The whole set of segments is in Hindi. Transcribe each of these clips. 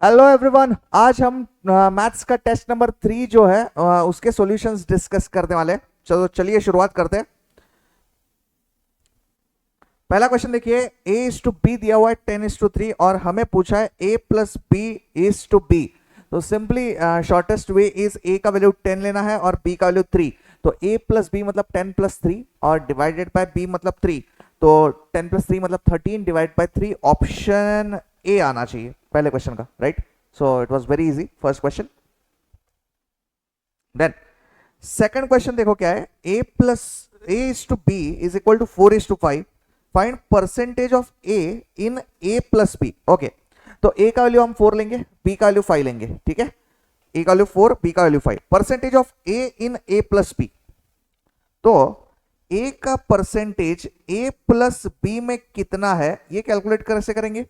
हेलो एवरीवन, आज हम मैथ्स का टेस्ट नंबर 3 जो है उसके सॉल्यूशंस डिस्कस करने वाले हैं। चलो चलिए शुरुआत करते हैं। पहला क्वेश्चन देखिए, a इज टू बी दिया हुआ है 10:3 और हमें पूछा है a plus B is two B. तो simply shortest way is a का वैल्यू 10 लेना है और b का वैल्यू 3। तो a प्लस बी मतलब 10 प्लस 3 और डिवाइडेड बाय b मतलब 3। तो 10 प्लस 3 मतलब 13 डिवाइड बाय 3, ऑप्शन ए आना चाहिए पहले क्वेश्चन का, right. So it was very easy first question. Then second question देखो क्या है, a plus a is to b is equal to 4:5। Find percentage of a in a plus b। Okay, तो a का वैल्यू हम 4 लेंगे, b का वैल्यू 5 लेंगे, ठीक है। a का वैल्यू 4, b का value 5। Percentage of a in a plus b, तो a का परसेंटेज a प्लस b में कितना है ये कैलकुलेट कैसे करेंगे।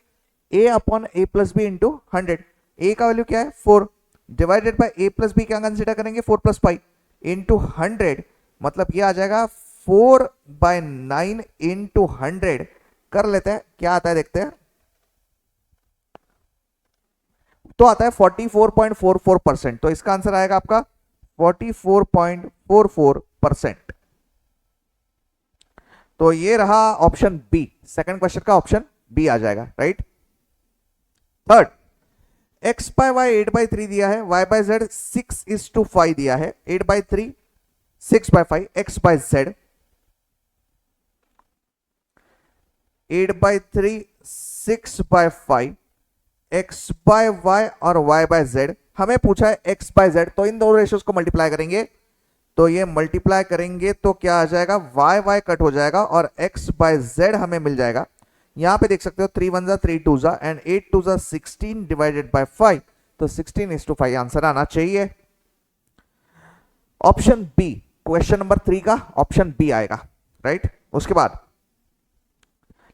a upon a plus B into 100। a का वैल्यू क्या है 4 divided by a plus B क्या कंसिडर करेंगे 4 प्लस 5 इंटू 100, मतलब ये आ जाएगा 4/9 इंटू 100। कर लेते हैं क्या आता है देखते हैं। तो आता है 44.44%। तो इसका आंसर आएगा आपका 44.44%। तो ये रहा ऑप्शन बी, सेकंड क्वेश्चन का ऑप्शन बी आ जाएगा, right. Third, x by y 8/3 दिया है, y बाय z 6:5 दिया है। 8/3 6/5, x by z 8/3 6/5, x by y और y बाय z। हमें पूछा है x बाय z, तो इन दोनों रेशियोज को मल्टीप्लाई करेंगे। तो ये मल्टीप्लाई करेंगे तो क्या आ जाएगा, y कट हो जाएगा और x बाय z हमें मिल जाएगा। यहां पे देख सकते हो 3 1 3 2 एंड 8 2 16 डिवाइडेड बाय 5। तो 16:5 आंसर आना चाहिए ऑप्शन बी। क्वेश्चन नंबर 3 का ऑप्शन बी आएगा, राइट। उसके बाद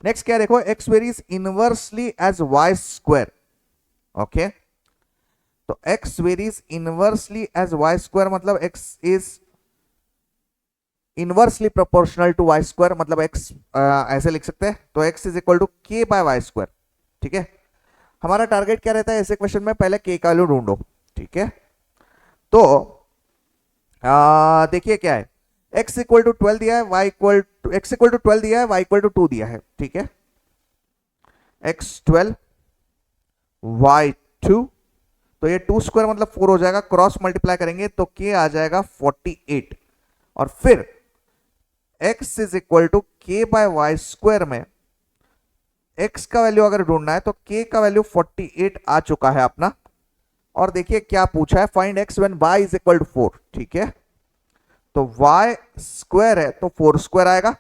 नेक्स्ट क्या देखो, x varies inversely as y square. Okay, तो x varies inversely as y square मतलब x is inversely proportional to Y square, मतलब x ऐसे लिख सकते हैं। तो x is equal to K by Y square, ठीक है। हमारा टारगेट क्या रहता है ऐसे क्वेश्चन में, पहले k का वैल्यू ढूंढो, ठीक है। तो देखिए क्या है, x इक्वल टू 12 दिया है, y equal to x equal to 12 दिया है, y इक्वल टू 2 दिया है, ठीक है। x 12 y 2, तो ये 2 स्क्वायर मतलब 4 हो जाएगा, क्रॉस मल्टीप्लाई करेंगे तो k आ जाएगा 48। और फिर x is equal to K by Y square में x का वैल्यू अगर ढूंढना है तो k का वैल्यू 48 आ चुका है अपना। और देखिए क्या पूछा है, find x when y is equal to 4, ठीक है। तो y स्क्वायर है तो 4 स्क्वायर आएगा,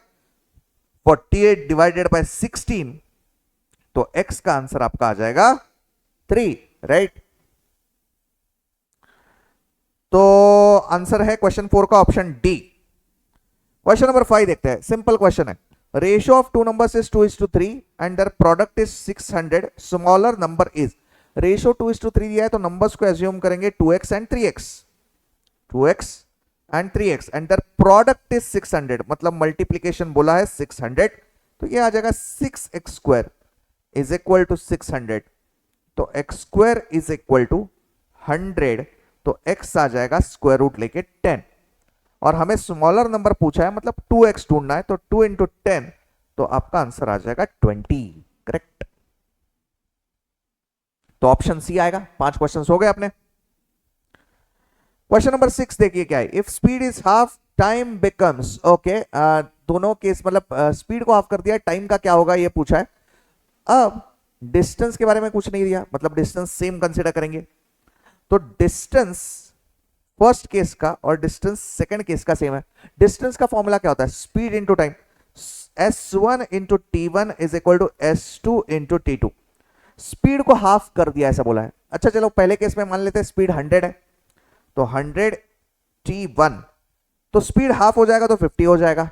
48 डिवाइडेड बाय 16, तो x का आंसर आपका आ जाएगा 3, राइट। तो आंसर है क्वेश्चन 4 का ऑप्शन डी। क्वेश्चन नंबर 5 देखते हैं, सिंपल क्वेश्चन है। Ratio of two numbers is 2:3 and their product is 600, smaller number is. Ratio 2:3 दिया है तो नंबर्स को एज्यूम करेंगे 2x and 3x, 2x and 3x and their product is 600, मतलब मल्टीप्लीकेशन बोला है 600। तो ये आ जाएगा 6x square is equal to 600। तो x square is equal to 100, तो x आ जाएगा स्क्वायर रूट लेके 10। और हमें स्मॉलर नंबर पूछा है मतलब 2x ढूंढना है, तो 2 इंटू 10, तो आपका आंसर आ जाएगा 20, करेक्ट। तो ऑप्शन सी आएगा। 5 क्वेश्चन हो गए अपने। क्वेश्चन नंबर 6 देखिए क्या है, if speed is half time becomes. Okay, दोनों केस मतलब स्पीड को हाफ कर दिया, टाइम का क्या होगा ये पूछा है। अब डिस्टेंस के बारे में कुछ नहीं दिया, मतलब डिस्टेंस सेम कंसीडर करेंगे। तो डिस्टेंस फर्स्ट केस का और डिस्टेंस सेकंड केस का सेम है। डिस्टेंस का फॉर्मूला क्या होता है, speed into time. s1 into t1 is equal to s2 into t2। Speed को हाफ कर दिया ऐसा बोला है। अच्छा चलो पहले केस में मान लेते हैं स्पीड 100 है, तो 100 t1, तो स्पीड हाफ हो जाएगा तो 50 हो जाएगा,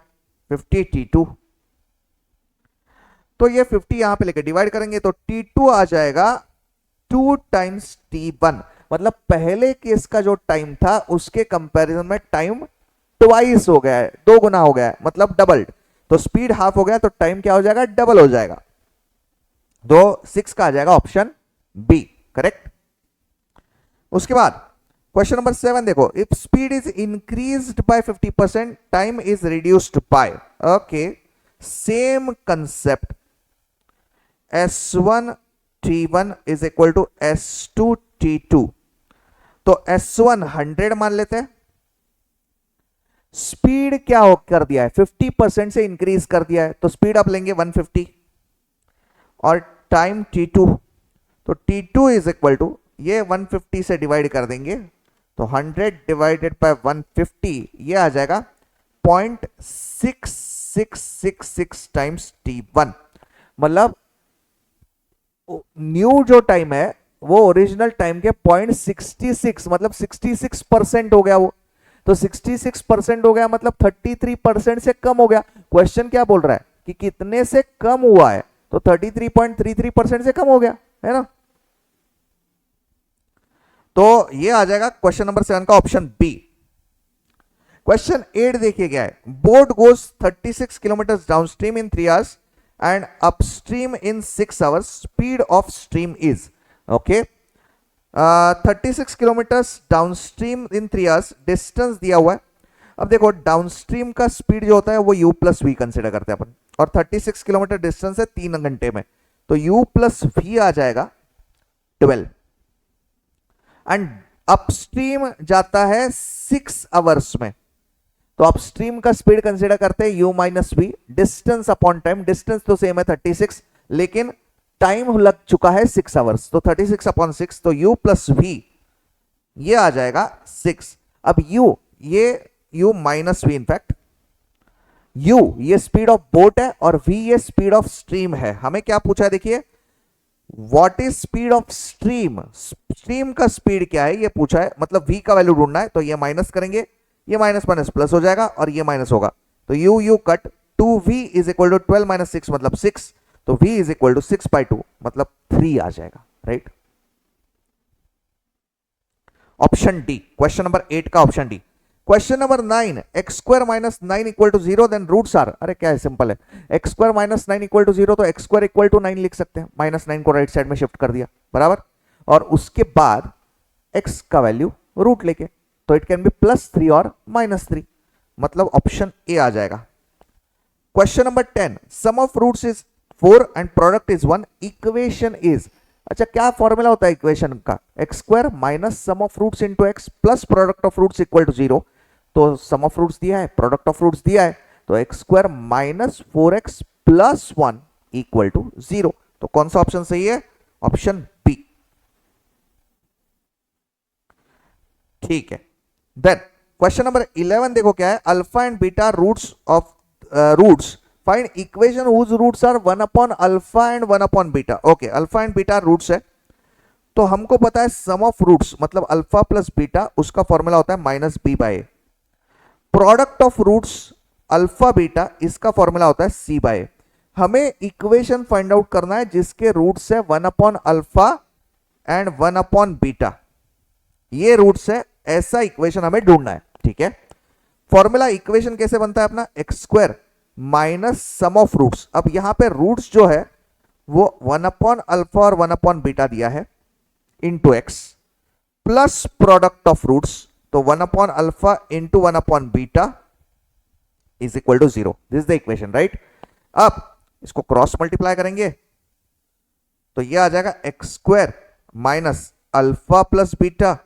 50 t2। तो ये 50 यहां पे लेके डिवाइड करेंगे तो t2 आ जाएगा 2 टाइम्स t1, मतलब पहले केस का जो टाइम था उसके कंपैरिजन में टाइम ट्वाइस हो गया है, 2 गुना हो गया है, मतलब डबल्ड। तो स्पीड हाफ हो गया तो टाइम क्या हो जाएगा, डबल हो जाएगा। तो 6 का आ जाएगा ऑप्शन बी, करेक्ट। उसके बाद क्वेश्चन नंबर 7 देखो, if speed is increased by 50% time is reduced by, okay same concept, S1 T1 is equal to S2 T2। तो S1 100 मान लेते हैं, स्पीड क्या हो कर दिया है 50% से इंक्रीज कर दिया है, तो स्पीड आप लेंगे 150 और टाइम T2, तो T2 इज इक्वल टू ये 150 से डिवाइड कर देंगे तो 100 डिवाइडेड बाय 150 ये आ जाएगा 0.6666 टाइम्स T1। मतलब न्यू जो टाइम है वो ओरिजिनल टाइम के 0.66 मतलब 66% हो गया वो, तो 66% हो गया मतलब 33% से कम हो गया। क्वेश्चन क्या बोल रहा है कि कितने से कम हुआ है, तो 33.33% से कम हो गया है ना। तो ये आ जाएगा क्वेश्चन नंबर 7 का ऑप्शन बी। क्वेश्चन 8 देखिए क्या है, boat goes 36 kilometre downstream in 3 hours and upstream in 6 hours, speed of stream is, okay 36 kilometre downstream in 3 hours, distance दिया हुआ है। अब देखो डाउनस्ट्रीम का स्पीड जो होता है वो u प्लस वी कंसिडर करते हैं अपन, और 36 किलोमीटर डिस्टेंस है 3 घंटे में, तो u प्लस वी आ जाएगा 12 एंड अपस्ट्रीम जाता है 6 आवर्स में, तो अपस्ट्रीम का स्पीड कंसीडर करते हैं u minus V, distance upon time, distance तो सेम है 36 लेकिन टाइम लग चुका है 6 आवर्स, तो 36 अपॉन 6, तो u प्लस वी ये आ जाएगा 6। अब u ये u माइनस वी, इनफैक्ट u ये स्पीड ऑफ बोट है और v ये स्पीड ऑफ स्ट्रीम है। हमें क्या पूछा है देखिए, what is speed of stream, stream का स्पीड क्या है ये पूछा है, मतलब v का वैल्यू ढूंढना है, तो ये माइनस करेंगे, ये माइनस माइनस प्लस हो जाएगा और ये माइनस होगा, तो u cut 2v is equal to 12 minus 6 मतलब 6, तो v इज इक्वल टू 6/2 मतलब 3 आ जाएगा, right. Option D, question number 8 का option D. Question number 9, X square minus 9 equal to 0 then roots are, अरे क्या है सिंपल है, x square minus 9 equal to 0 तो एक्स स्क्वायर इक्वल टू 9 लिख सकते हैं, माइनस 9 को राइट साइड में शिफ्ट कर दिया बराबर, और उसके बाद x का वैल्यू रूट लेके, तो इट कैन बी +3 और -3, मतलब ऑप्शन ए आ जाएगा। Question number 10, sum of roots is 4 and product is 1, equation is, अच्छा क्या फॉर्मूला होता है इक्वेशन का, X square minus sum of roots into x plus product of roots equal to 0, तो सम ऑफ रूट्स दिया है, प्रोडक्ट ऑफ रूट्स दिया है, तो x square minus 4x plus 1 equal to 0, तो कौन सा ऑप्शन सही है, ऑप्शन बी। ठीक है, देन क्वेश्चन नंबर 11 देखो क्या है, alpha and beta roots of roots, find equation whose roots are 1 upon alpha and 1 upon beta. Okay, alpha and beta roots है, तो हमको पता है सम ऑफ रूट्स मतलब अल्फा प्लस बीटा, उसका फॉर्मूला होता है -b/a। Product of roots alpha beta, इसका फॉर्मूला होता है c/a। हमें इक्वेशन फाइंड आउट करना है जिसके रूट्स है 1 upon alpha and 1 upon beta, ये रूट्स है, ऐसा इक्वेशन हमें ढूंढना है, ठीक है। फॉर्मूला इक्वेशन कैसे बनता है अपना, X square minus sum of roots, अब यहां पे रूट्स जो है वो 1 अपॉन अल्फा और 1 अपॉन बीटा दिया है into x, plus product of roots, तो 1 upon alpha into 1 upon beta is equal to 0, this is the equation, right. अब इसको क्रॉस मल्टीप्लाई करेंगे तो ये आ जाएगा x square minus alpha plus beta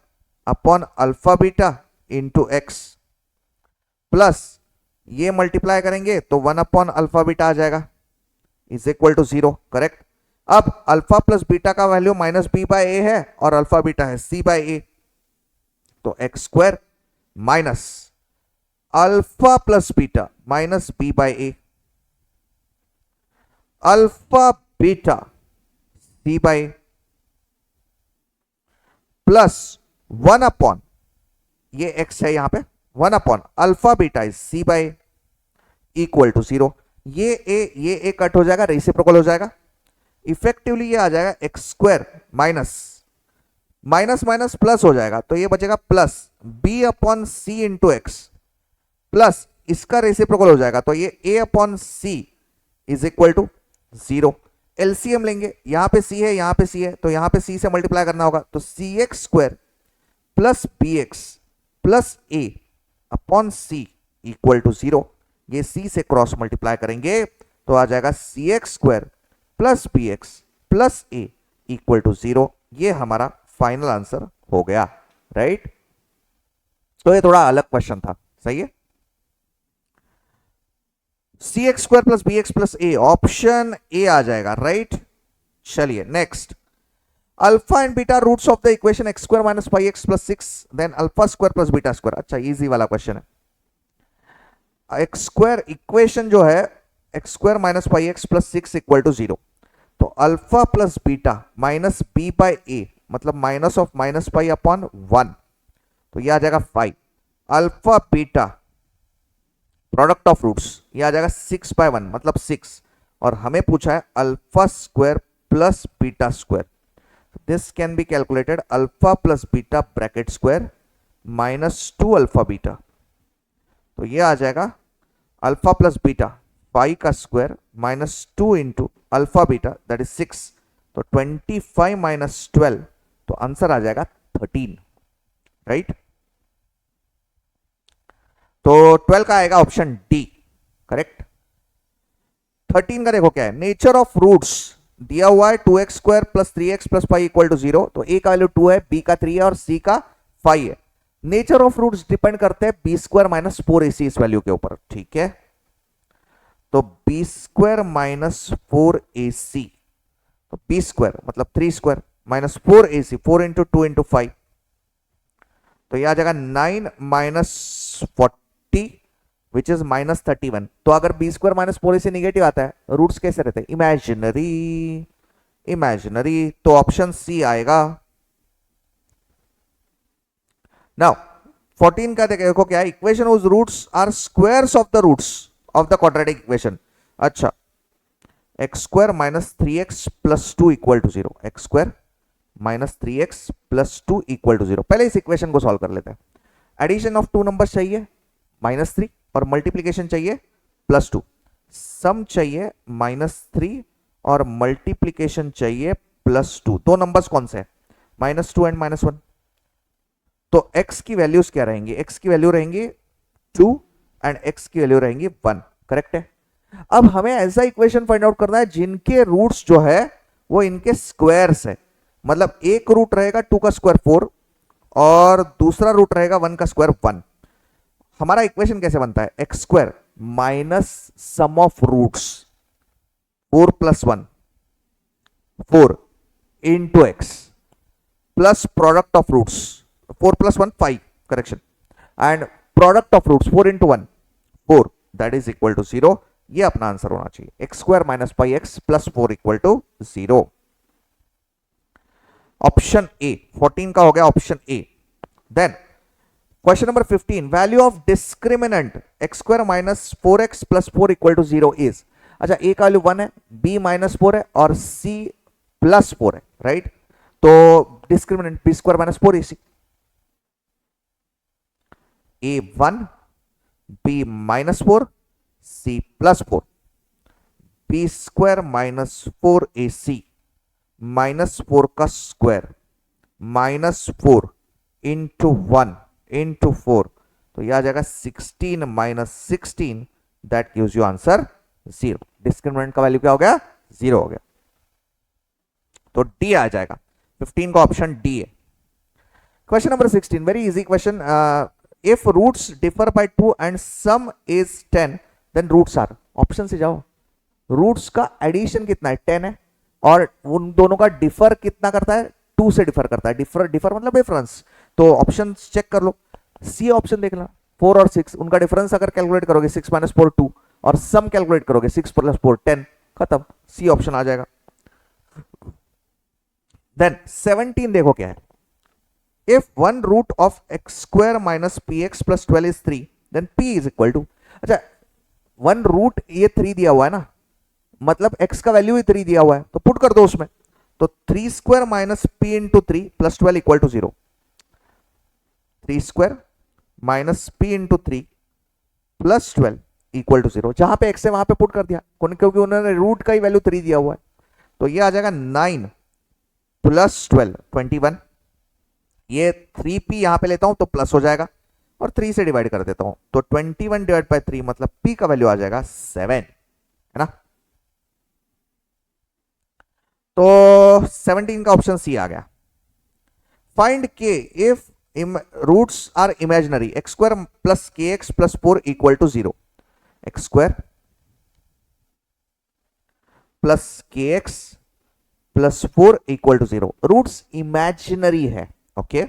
upon alpha beta into x, plus ये मल्टीप्लाई करेंगे तो 1 अपॉन अल्फा बीटा आ जाएगा इज इक्वल टू 0, करेक्ट। अब अल्फा प्लस बीटा का वैल्यू -b/a है और अल्फा बीटा है c/a, तो x square minus alpha plus beta minus b/a, alpha beta c/a plus 1 upon, ये x है यहां पे, 1 upon alpha beta is c/a equal to 0, ये a कट हो जाएगा, रेसिप्रोकल हो जाएगा, इफेक्टिवली ये आ जाएगा x square minus minus minus plus हो जाएगा, तो ये बचेगा plus b upon C into x, plus इसका रेसिप्रोकल हो जाएगा, तो ये a upon C is equal to 0। LCM लेंगे, यहां पे c है यहां पे c है, तो यहां पे c से मल्टीप्लाई करना होगा, तो C X square plus B X plus A upon C equal to 0। ये सी से क्रॉस मल्टीप्लाई करेंगे तो आ जाएगा C X square plus B X plus A equal to 0। ये हमारा फाइनल आंसर हो गया, राइट। तो ये थोड़ा अलग क्वेश्चन था, सही है। C X square plus B X plus A, option A आ जाएगा, राइट। चलिए next, alpha and beta roots of the equation X square minus five X plus 6 then alpha square plus beta square. अच्छा, इजी वाला क्वेश्चन है। एक्स स्क्वायर इक्वेशन जो है x square minus five X plus 6 equal to 0, तो alpha plus beta minus B by A मतलब minus of minus pi upon 1, तो यह आ जाएगा 5। Alpha beta product of roots, यह आ जाएगा 6 बाय 1 मतलब 6, और हमें पूछा है alpha square plus beta square. This can be calculated alpha plus beta bracket square minus 2 alpha beta, तो यह आ जाएगा अल्फा प्लस बीटा 5 का square minus 2 into alpha beta that is 6, तो 25 माइनस 12, तो आंसर आ जाएगा 13, राइट। तो 12 का आएगा ऑप्शन डी, करेक्ट। 13 का देखो क्या है, नेचर ऑफ रूट्स दिया हुआ है 2x square plus 3x plus 5 equal to 0, तो a का वैल्यू 2 है, b का 3 है और c का 5 है। नेचर ऑफ रूट्स डिपेंड करते हैं बी स्क्वायर माइनस 4ac इस वैल्यू के ऊपर, ठीक है। तो बी स्क्वायर माइनस 4ac, तो बी स्क्वायर मतलब 3 square minus 4ac, 4 into 2 into 5, तो यह आ जाएगा 9 माइनस 40 विच इज माइनस 31। तो अगर B square minus 4ac negative आता है, रूट्स कैसे रहते हैं, इमेजिनरी, इमेजिनरी, तो ऑप्शन सी आएगा। नाउ 14 का देखो क्या है, equation whose roots are squares of the roots of the quadratic equation. अच्छा, X square minus 3x plus 2 equal to 0, X square minus 3x plus 2 equal to 0। पहले इस इक्वेशन को सॉल्व कर लेते हैं। एडिशन ऑफ टू नंबर्स चाहिए -3 और मल्टीप्लीकेशन चाहिए +2, सम चाहिए -3 और मल्टीप्लीकेशन चाहिए +2। दो नंबर्स कौन से हैं, -2 एंड -1। तो x की वैल्यूज क्या रहेंगी, x की वैल्यू रहेंगी 2 एंड x की वैल्यू रहेंगी 1, करेक्ट है। अब हमें ऐसा इक्वेशन फाइंड आउट करना है जिनके रूट्स जो है वो इनके स्क्वायर्स है, मतलब एक रूट रहेगा 2 का स्क्वायर 4 और दूसरा रूट रहेगा 1 का स्क्वायर 1। हमारा इक्वेशन कैसे बनता है, x square minus sum of roots 4 plus 1 4 into x plus product of roots 4 plus 1 5, correction, and product of roots 4 into 1 4 that is equal to 0। ये अपना आंसर होना चाहिए, x square minus 5x plus 4 equal to 0। Option A 14 का हो गया option A. Then question number 15, value of discriminant x square minus 4x plus 4 equal to 0 is. अच्छा, ए का वैल्यू 1 है, बी माइनस 4 है और सी प्लस 4 है, राइट। तो discriminant B square minus 4ac, A 1 B minus 4 C plus 4, B square minus 4ac minus 4 का स्क्वायर माइनस 4 इंटू 1 इंटू 4, तो यह आ जाएगा 16 minus 16 that gives you answer 0। Discriminant का वैल्यू क्या हो गया, 0 हो गया, तो डी आ जाएगा। 15 का ऑप्शन डी है। Question number 16, very easy question. If roots differ by 2 and sum is 10 then roots are. Option से जाओ, रूट्स का एडिशन कितना है 10 है और उन दोनों का डिफर कितना करता है 2 से डिफर करता है। डिफर मतलब डिफरेंस, तो ऑप्शन चेक कर लो। सी ऑप्शन देख लो, 4 और 6 उनका डिफरेंस अगर कैलकुलेट करोगे 6 माइनस 4 2 और सम कैलकुलेट करोगे 6 प्लस 4 10, खत्म, सी ऑप्शन आ जाएगा। देन 17 देखो क्या है, if one root of x square minus P x plus 12 is 3 then P is equal to. अच्छा, वन रूट ये 3 दिया हुआ है ना, मतलब x का वैल्यू ही 3 दिया हुआ है, तो पुट कर दो उसमें, तो 3 square minus P into 3 plus 12 equal to 0। 3 square minus P into 3 plus 12 equal to 0। जहां पे x है वहां पे पुट कर दिया, क्योंकि उन्होंने रूट का ही वैल्यू 3 दिया हुआ है, तो ये आ जाएगा 9 प्लस 12 21 ये 3p यहां पे लेता हूं तो प्लस हो जाएगा और 3 से डिवाइड कर देता हूं तो 21 डिवाइड बाय 3 मतलब p का वैल्यू आ जाएगा 7, है ना। तो 17 का ऑप्शन सी आ गया। Find K if roots are imaginary, X square plus K X plus 4 equal to 0, X square plus K X plus 4 equal to 0, roots imaginary है, ओके।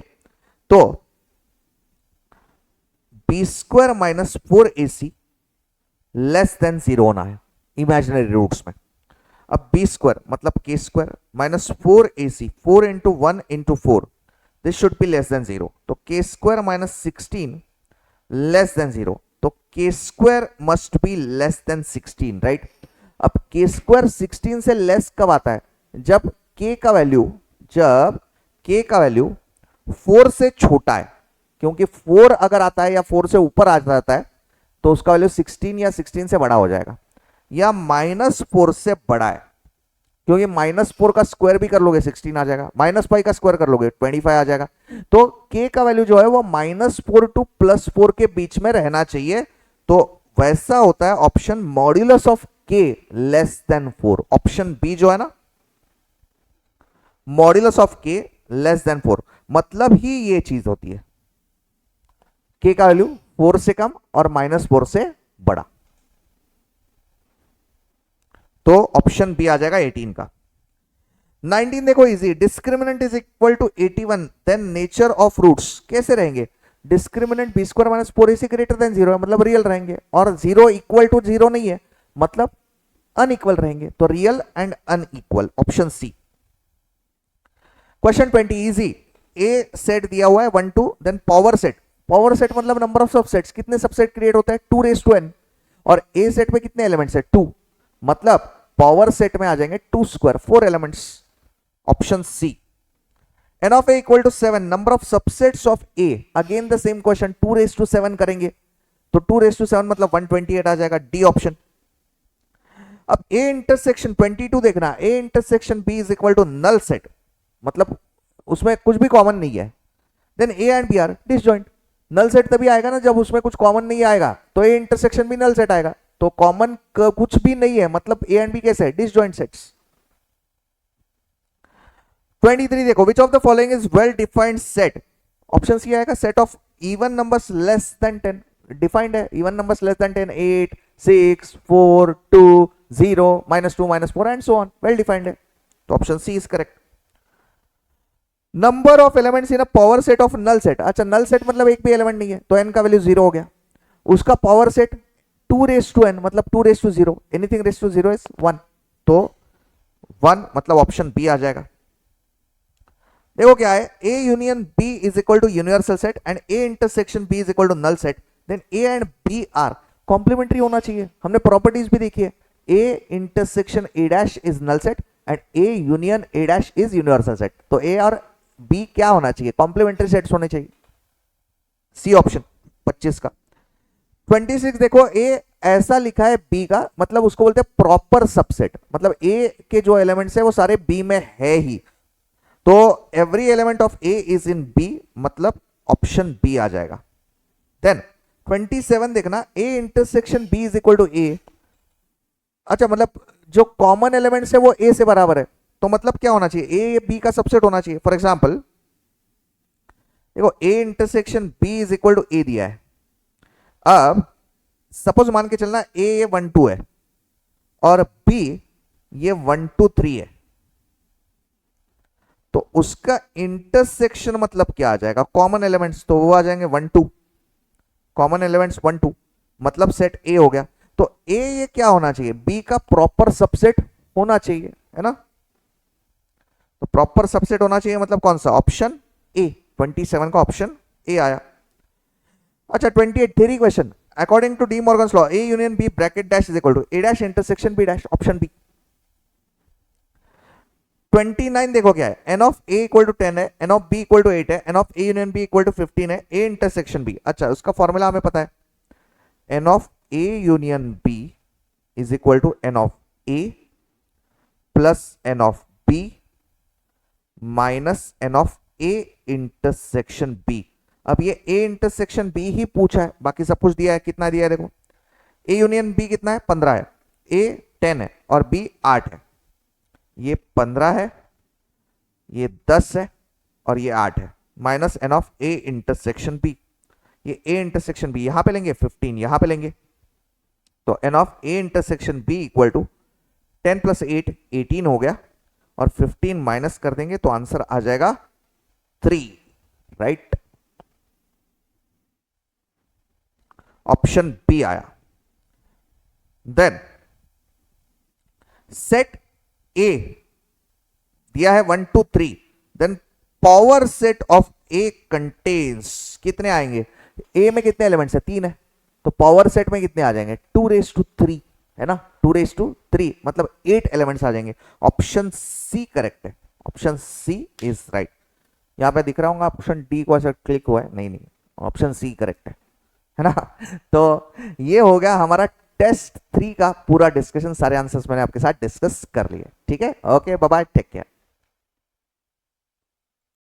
तो B square minus 4ac less than 0 होना है इमेजिनरी रूट्स में। अब बी स्क्वायर मतलब के square minus 4ac, 4 into 1 into 4, this should be less than 0, तो के स्क्वायर माइनस 16 लेस देन 0, तो के square must be less than 16, right. अब के स्क्वायर 16 से लेस कब आता है, जब के का वैल्यू 4 से छोटा है, क्योंकि 4 अगर आता है या 4 से ऊपर आ जाता है तो उसका वैल्यू 16 या 16 से बड़ा हो जाएगा, या माइनस 4 से बड़ा है, क्योंकि माइनस 4 का स्क्वायर भी कर लोगे 16 आ जाएगा, माइनस 5 का स्क्वायर कर लोगे 25 आ जाएगा। तो के का वैल्यू जो है वो -4 टू +4 के बीच में रहना चाहिए, तो वैसा होता है ऑप्शन मॉड्यूलस ऑफ के लेस देन 4, ऑप्शन बी जो है ना, मॉड्यूलस ऑफ के लेस देन 4, मतलब ही ये चीज होती है, के का वैल्यू 4 से कम और -4 से बड़ा। तो ऑप्शन बी आ जाएगा 18 का। 19 देखो easy, discriminant is equal to 81 then nature of roots कैसे रहेंगे, discriminant B square minus 4ac greater than 0 है, मतलब रियल रहेंगे, और 0 इक्वल टू 0 नहीं है, मतलब अनइक्वल रहेंगे, तो real and unequal, option C. Question 20 easy, A set दिया हुआ है 1 2, देन पावर सेट मतलब नंबर ऑफ सबसेट्स, कितने सबसेट क्रिएट होता है 2n, और ए सेट में कितने एलिमेंट्स है 2, मतलब पावर सेट में आ जाएंगे 2 square 4 elements, option C. n of a equal to 7, number of subsets of a, again the same question 2�7 करेंगे, तो 2�7 मतलब 128 आ जाएगा, डी ऑप्शन। अब a इंटरसेक्शन 22 देखना, a intersection b is equal to null set, मतलब उसमें कुछ भी कॉमन नहीं है, then a and b are disjoint, null set तभी आएगा ना जब उसमें कुछ कॉमन नहीं आएगा, तो a इंटरसेक्शन भी नल सेट आएगा, तो कॉमन कुछ भी नहीं है, मतलब ए एंड बी कैसे है, डिसजॉइंट सेट्स। 23 देखो, which of the following is well defined set, option C आएगा, set of even numbers less than 10, defined है, even numbers less than 10, 8 6 4 2 0 -2 -4 and so on, well defined है, तो option C is correct. Number of elements in a power set of null set, अच्छा नल सेट मतलब एक भी एलिमेंट नहीं है, तो n का वैल्यू 0 हो गया, उसका पावर सेट 2n मतलब 2�0, एनीथिंग रेस टू 0 इज 1, तो 1 मतलब ऑप्शन बी आ जाएगा। देखो क्या है, A union B is equal to universal set and A intersection B is equal to null set, then A and B are complementary होना चाहिए, हमने प्रॉपर्टीज भी देखी है, A intersection A dash is null set and A union A dash is universal set, तो A और B क्या होना चाहिए, कॉम्प्लीमेंट्री सेट्स होने चाहिए, सी ऑप्शन 25 का। 26 देखो, A ऐसा लिखा है B का, मतलब उसको बोलते हैं प्रॉपर सबसेट, मतलब A के जो एलिमेंट्स है वो सारे B में है ही, तो every element of A is in B, मतलब ऑप्शन B आ जाएगा। देन 27 देखना, A intersection B is equal to A, अच्छा मतलब जो कॉमन एलिमेंट्स है वो A से बराबर है, तो मतलब क्या होना चाहिए, A B का सबसेट होना चाहिए। फॉर एग्जांपल देखो, A intersection B is equal to A दिया है, अब सपोज मान के चलना A ये 1 2 है और B ये 1 2 3 है, तो उसका इंटरसेक्शन मतलब क्या आ जाएगा, कॉमन एलिमेंट्स, तो वो आ जाएंगे 1 2, कॉमन एलिमेंट्स 1 2 मतलब सेट ए हो गया, तो ए ये क्या होना चाहिए, बी का प्रॉपर सबसेट होना चाहिए, है ना, तो प्रॉपर सबसेट होना चाहिए मतलब कौन सा, ऑप्शन ए, 27 का ऑप्शन ए आया। अच्छा 28 theory question, according to De Morgan's law A union B bracket dash is equal to A dash intersection B dash, option B. 29 देखो क्या है, n of a equal to 10 है, n of b equal to 8 है, n of a union b equal to 15 है, a इंटरसेक्शन b, अच्छा उसका फॉर्मूला हमें पता है, n of a union b is equal to n of a plus n of b minus n of A intersection B. अब ये ए इंटरसेक्शन बी ही पूछा है, बाकी सब कुछ दिया है। कितना दिया है देखो, ए यूनियन बी कितना है 15 है, ए 10 है और बी 8 है। ये 15 है, ये 10 है और ये 8 है, minus N of A intersection B. ये ए इंटरसेक्शन बी यहां पे लेंगे, 15 यहां पे लेंगे, तो N of A intersection B equal to 10 plus 8 18 हो गया, और 15 माइनस कर देंगे तो आंसर आ जाएगा 3, राइट। ऑप्शन बी आया। देन सेट ए दिया है 1 2 3, then power set of A contains कितने आएंगे, ए में कितने एलिमेंट्स है 3 है, तो पावर सेट में कितने आ जाएंगे 2⁻³ है ना, 2⁻3 मतलब 8 एलिमेंट्स आ जाएंगे। ऑप्शन सी करेक्ट है, ऑप्शन सी इज राइट। यहां पे दिख रहा होगा ऑप्शन डी को ऐसा क्लिक हुआ है, नहीं नहीं, ऑप्शन सी करेक्ट है ना। तो ये हो गया हमारा टेस्ट 3 का पूरा डिस्कशन, सारे आंसर्स मैंने आपके साथ डिस्कस कर लिए। ठीक है, okay bye bye, take care.